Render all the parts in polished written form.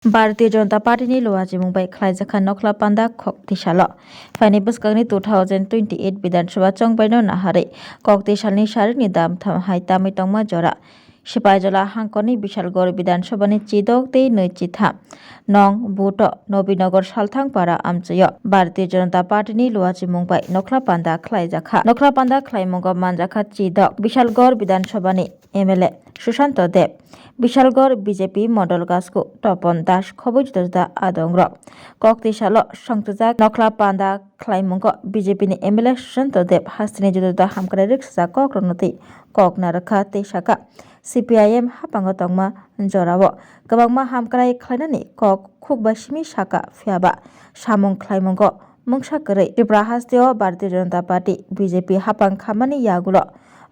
Bharatiya Janata party लुवाजी Mumbai खलाइजाखा नखला पांदा खक्तिशाल फाइनि बसकांनि 2028 विधानसभा चंबाइनो नाहारे कक्तिशालनि सारिनि दाम high तामै तंमा जरा सिपाइजला हांकरनि विशालगढ़ विधानसभानि चिदक तै नैचिथा नं बुट नबीनगर सालथांपारा आमचय भारतीय जनता पार्टी लुवाजी मुंबई नखला पांदा खलाइमुंग मानजाखा चिदक विशालगढ़ विधानसभानि एमएलए सुशांत देव विशालगढ़ बीजेपी मडल गासको तपन दास खबुजदा आदंग्र कक्तिशाल संतजाक नखला पांदा खलाइमुंग बीजेपी नि एमएलए सुशांत देव हास्तिनि जुदा हामक्राइ रिक्सा कक्रनति ककना रखा तेसाका CPIM हापांग तंगमा जराव गोबांमा हामक्राइ खलाइनानि कक खुगबासिमी साका फियाबा सामुं खलाइमुंग मुंसा करै त्रिपुरा हास्तियाव भारतीय जनता पार्टी बीजेपी हापां खामानि यागुल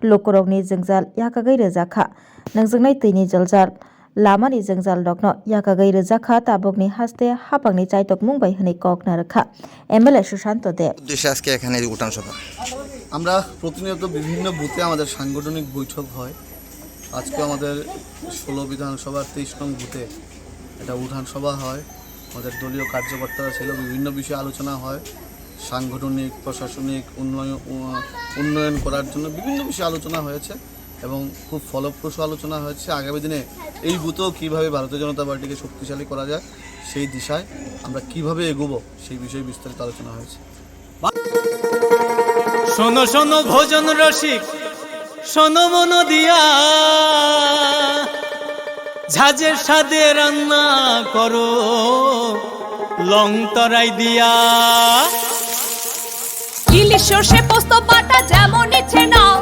लोकरंनि जोंजाल याकागै रोजाखा नोंजोंनाय तैनि जलजाल लामानि जोंजाल दगनो याकागै रोजाखा ताबकनि हास्ते हापांनि चाइतक मुंबाइ हनै ककना रखा एमएलए सुशांत देव উদ্দেশ্যে আজকে এখানে উঠান সভা আমরা প্রতিনিয়ত বিভিন্ন বুথে আমাদের সাংগঠনিক বৈঠক হয়। আজকে আমাদের 16 বিধানসভার 23 নং বুথে এটা উঠান সভা হয়। আমাদের দলীয় কার্যকর্তারা ছিল, বিভিন্ন বিষয়ে আলোচনা হয়। সাংগঠনিক প্রশাসনিক উন্নয়ন করার জন্য বিভিন্ন বিষয়ে আলোচনা হয়েছে এবং খুব ফলপ্রসূ আলোচনা হয়েছে। আগামী দিনে এই বুথেও কীভাবে ভারতীয় জনতা পার্টিকে শক্তিশালী করা যায় সেই দিশায় আমরা কিভাবে এগোবো সেই বিষয়ে বিস্তারিত আলোচনা হয়েছে। শোনো শোনো ভোজন রসিক, শোনো মন দিয়া, ঝাঁঝের সাদে রান্না করো লং তরাই দিয়া। ইলিশ সর্ষে পোস্ত বাটা যেমন ইচ্ছে নাও,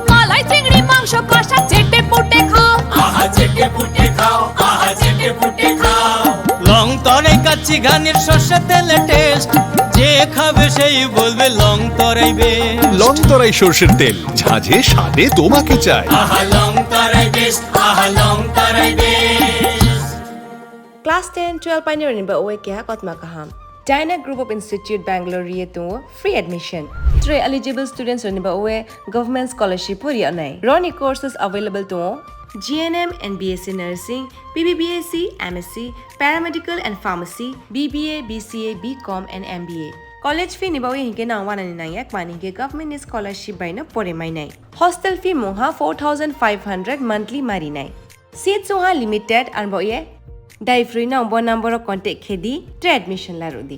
মালাই চিংড়ি মাংস কষা চেটে পুটে খাও, আহা চেটে পুটে খাও, আহা চেটে পুটে খাও। লং তরাই কাচ্চি ঘানির সর্ষে তেলে টেস্ট, যে খাবে সেই বলবে লং তরাই বেশ। লং তরাই সরষের তেল, ঝাঁঝে স্বাদে তোমাকে চাই। আহা লং তরাই বেশ, আহা লং তরাই বেশ। Class 10-12 pioneer ni ba oe kya kotma kaham. Dyna Group of Institute Bangalore riye to free admission. 3 eligible students ni ba oe government scholarship puri anai. Roni courses available to GNM and BSc Nursing, PBBSc, MSc, Paramedical and Pharmacy, BBA, BCA, BCom and MBA. College fee ni ba oe hinke na wana ni nai yak mani ke government scholarship by na pore mai nai. Hostel fee moha 4500 monthly mari nai. Seats soha limited and ba oe Dai free na number contact khedi admission la rodi.